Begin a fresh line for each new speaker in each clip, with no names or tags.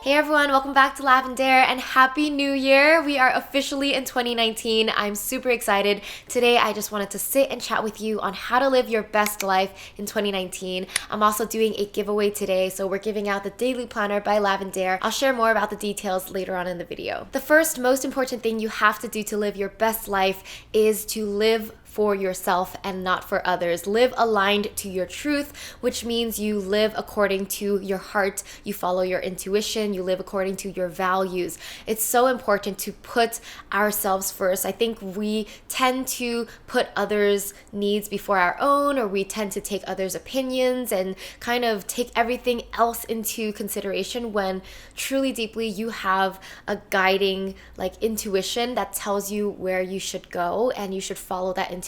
Hey everyone, welcome back to Lavendaire and Happy New Year! We are officially in 2019. I'm super excited. Today I just wanted to sit and chat with you on how to live your best life in 2019. I'm also doing a giveaway today, so we're giving out the Daily Planner by Lavendaire. I'll share more about the details later on in the video. The first most important thing you have to do to live your best life is to live for yourself and not for others. Live aligned to your truth, which means you live according to your heart, you follow your intuition, you live according to your values. It's so important to put ourselves first. I think we tend to put others' needs before our own, or we tend to take others' opinions and kind of take everything else into consideration when truly deeply you have a guiding intuition that tells you where you should go, and you should follow that intuition.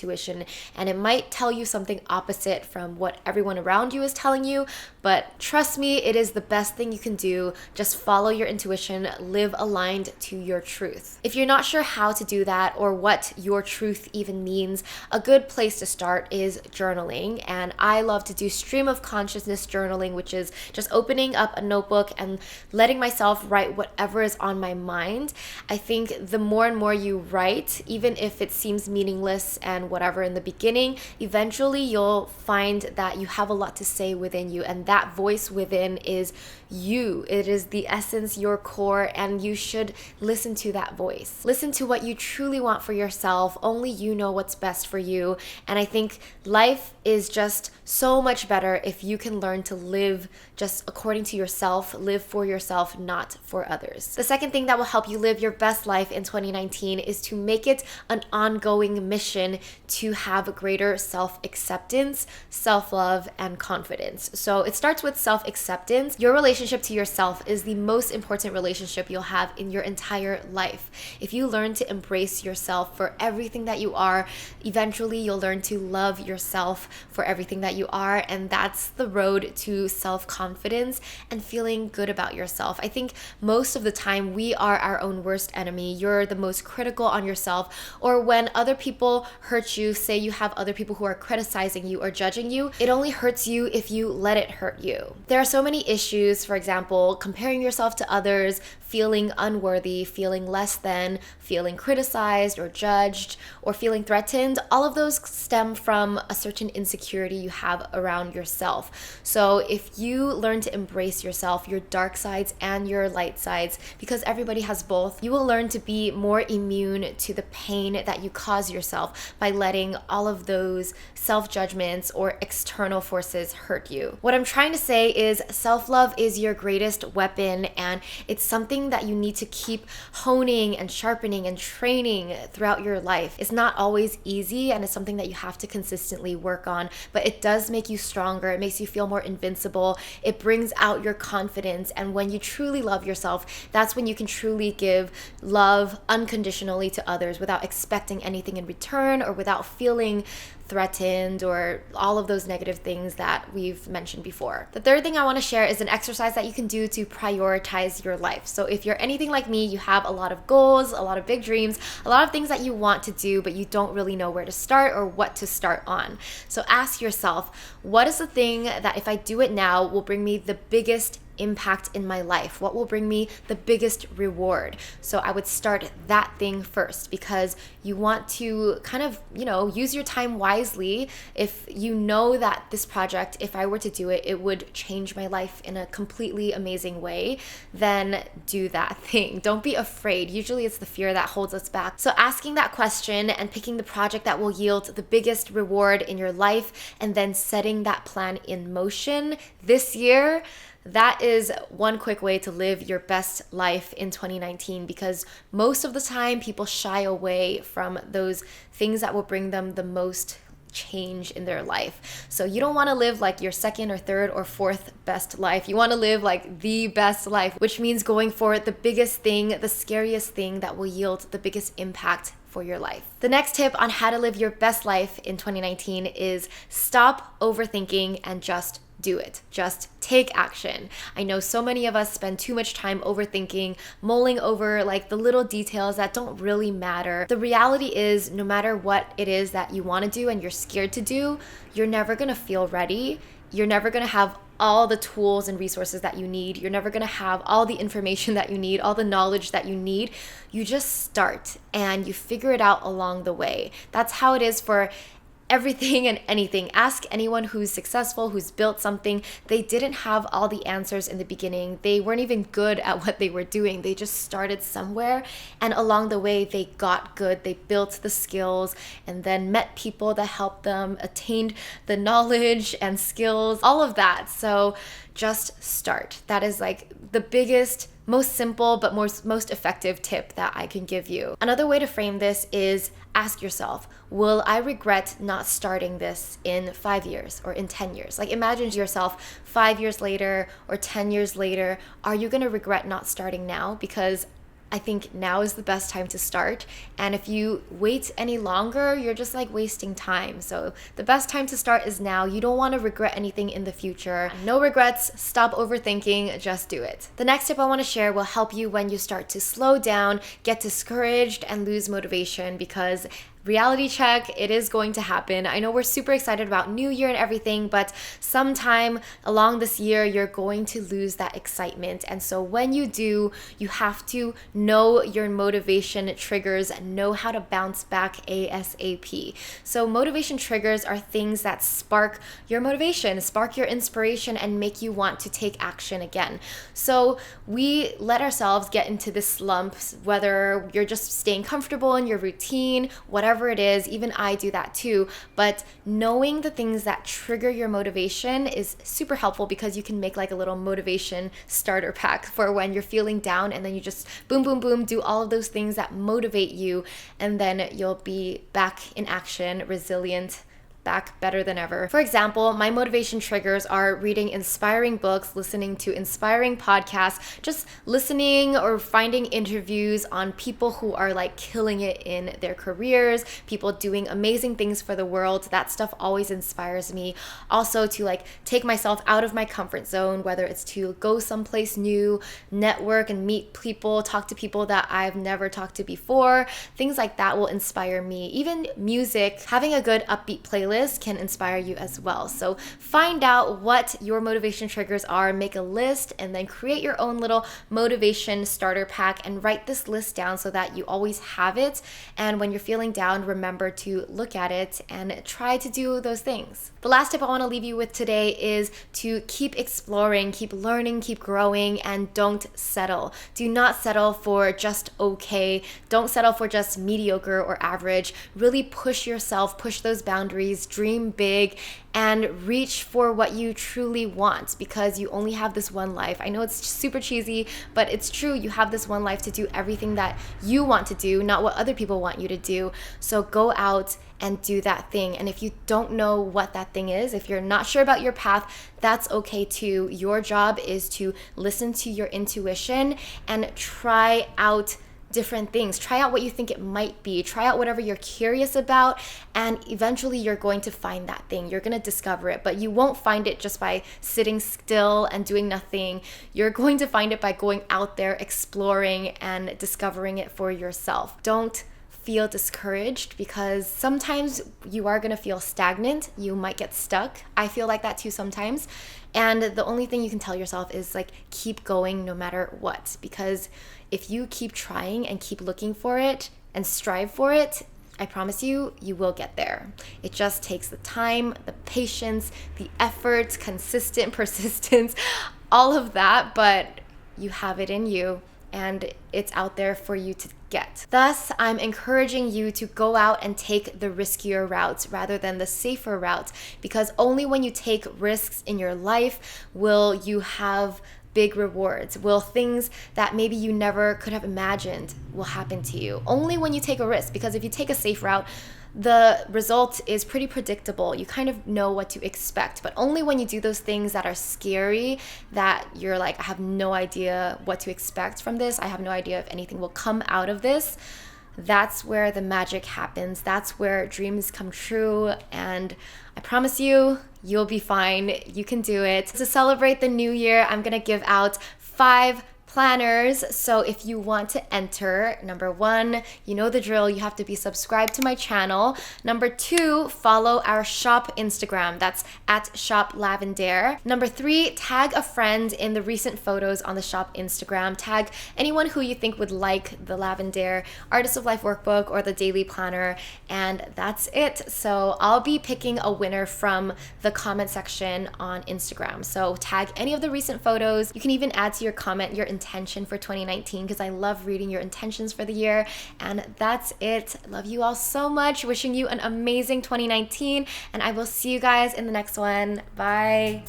And it might tell you something opposite from what everyone around you is telling you, but trust me, it is the best thing you can do. Just follow your intuition, live aligned to your truth. If you're not sure how to do that or what your truth even means, a good place to start is journaling. And I love to do stream of consciousness journaling, which is just opening up a notebook and letting myself write whatever is on my mind. I think the more and more you write, even if it seems meaningless and whatever in the beginning, eventually you'll find that you have a lot to say within you, and that voice within is you. It is the essence, your core, and you should listen to that voice. Listen to what you truly want for yourself. Only you know what's best for you. And I think life is just so much better if you can learn to live just according to yourself, live for yourself, not for others. The second thing that will help you live your best life in 2019 is to make it an ongoing mission to have greater self-acceptance, self-love, and confidence. So it starts with self-acceptance. Your relationship to yourself is the most important relationship you'll have in your entire life. If you learn to embrace yourself for everything that you are, eventually you'll learn to love yourself for everything that you are, and that's the road to self-confidence and feeling good about yourself. I think most of the time we are our own worst enemy. You're the most critical on yourself, or when other people hurt you, say you have other people who are criticizing you or judging you, it only hurts you if you let it hurt you. There are so many issues, for example, comparing yourself to others, feeling unworthy, feeling less than, feeling criticized or judged, or feeling threatened. All of those stem from a certain insecurity you have around yourself. So if you learn to embrace yourself, your dark sides and your light sides, because everybody has both, you will learn to be more immune to the pain that you cause yourself by letting all of those self-judgments or external forces hurt you. What I'm trying to say is self-love is your greatest weapon, and it's something that you need to keep honing and sharpening and training throughout your life. It's not always easy, and it's something that you have to consistently work on, but it does make you stronger. It makes you feel more invincible. It brings out your confidence, and when you truly love yourself, that's when you can truly give love unconditionally to others without expecting anything in return or without feeling threatened or all of those negative things that we've mentioned before. The third thing I want to share is an exercise that you can do to prioritize your life. So if you're anything like me, you have a lot of goals, a lot of big dreams, a lot of things that you want to do, but you don't really know where to start or what to start on. So ask yourself, what is the thing that if I do it now will bring me the biggest impact in my life? What will bring me the biggest reward? So I would start that thing first, because you want to kind of, use your time wisely. If you know that this project, if I were to do it, it would change my life in a completely amazing way, then do that thing. Don't be afraid. Usually it's the fear that holds us back. So asking that question and picking the project that will yield the biggest reward in your life, and then setting that plan in motion this year, that is one quick way to live your best life in 2019, because most of the time people shy away from those things that will bring them the most change in their life. So you don't want to live like your second or third or fourth best life. You want to live like the best life, which means going for the biggest thing, the scariest thing that will yield the biggest impact for your life. The next tip on how to live your best life in 2019 is stop overthinking and just do it. Just take action. I know so many of us spend too much time overthinking, mulling over the little details that don't really matter. The reality is, no matter what it is that you want to do and you're scared to do, you're never going to feel ready. You're never going to have all the tools and resources that you need. You're never gonna have all the information that you need, all the knowledge that you need. You just start and you figure it out along the way. That's how it is for everything and anything. Ask anyone who's successful, who's built something. They didn't have all the answers in the beginning. They weren't even good at what they were doing. They just started somewhere, and along the way they got good. They built the skills and then met people that helped them, attained the knowledge and skills, all of that. So just start. That is like the biggest, most simple but most effective tip that I can give you. Another way to frame this is ask yourself, will I regret not starting this in 5 years or in 10 years? Like imagine yourself 5 years later or 10 years later. Are you gonna regret not starting now? Because I think now is the best time to start. And if you wait any longer, you're just like wasting time. So the best time to start is now. You don't want to regret anything in the future. No regrets, stop overthinking, just do it. The next tip I want to share will help you when you start to slow down, get discouraged, and lose motivation, because reality check, it is going to happen. I know we're super excited about New Year and everything, but sometime along this year, you're going to lose that excitement. And so when you do, you have to know your motivation triggers and know how to bounce back ASAP. So motivation triggers are things that spark your motivation, spark your inspiration, and make you want to take action again. So we let ourselves get into this slump, whether you're just staying comfortable in your routine, whatever it is. Even I do that too. But knowing the things that trigger your motivation is super helpful, because you can make like a little motivation starter pack for when you're feeling down, and then you just boom, boom, boom, do all of those things that motivate you, and then you'll be back in action, resilient, back better than ever. For example, my motivation triggers are reading inspiring books, listening to inspiring podcasts, just listening or finding interviews on people who are like killing it in their careers, people doing amazing things for the world. That stuff always inspires me. Also to like take myself out of my comfort zone, whether it's to go someplace new, network and meet people, talk to people that I've never talked to before. Things like that will inspire me. Even music, having a good upbeat playlist can inspire you as well. So find out what your motivation triggers are, make a list, and then create your own little motivation starter pack and write this list down so that you always have it. And when you're feeling down, remember to look at it and try to do those things. The last tip I want to leave you with today is to keep exploring, keep learning, keep growing, and don't settle. Do not settle for just okay. Don't settle for just mediocre or average. Really push yourself, push those boundaries, dream big, and reach for what you truly want, because you only have this one life. I know it's super cheesy, but it's true. You have this one life to do everything that you want to do, not what other people want you to do. So go out and do that thing. And if you don't know what that thing is, if you're not sure about your path, that's okay too. Your job is to listen to your intuition and try out different things. Try out what you think it might be. Try out whatever you're curious about, and eventually you're going to find that thing. You're going to discover it, but you won't find it just by sitting still and doing nothing. You're going to find it by going out there, exploring, and discovering it for yourself. Don't feel discouraged, because sometimes you are going to feel stagnant. You might get stuck. I feel like that too sometimes. And the only thing you can tell yourself is like, keep going no matter what, because if you keep trying and keep looking for it and strive for it, I promise you, you will get there. It just takes the time, the patience, the effort, consistent persistence, all of that, but you have it in you, and it's out there for you to get. Thus, I'm encouraging you to go out and take the riskier routes rather than the safer routes, because only when you take risks in your life will you have big rewards. Will things that maybe you never could have imagined will happen to you. Only when you take a risk, because if you take a safe route, the result is pretty predictable. You kind of know what to expect, but only when you do those things that are scary, that you're like, I have no idea what to expect from this. I have no idea if anything will come out of this. That's where the magic happens. That's where dreams come true. And I promise you, you'll be fine. You can do it. To celebrate the new year, I'm going to give out 5 planners. So if you want to enter, number 1, you know the drill, you have to be subscribed to my channel. Number 2, follow our shop Instagram. That's at shop Lavendaire. Number 3, tag a friend in the recent photos on the shop Instagram. Tag anyone who you think would like the Lavendaire Artist of Life workbook or the daily planner, and that's it. So I'll be picking a winner from the comment section on Instagram. So tag any of the recent photos. You can even add to your comment your intention for 2019, because I love reading your intentions for the year. And that's it. Love you all so much. Wishing you an amazing 2019, and I will see you guys in the next one. Bye.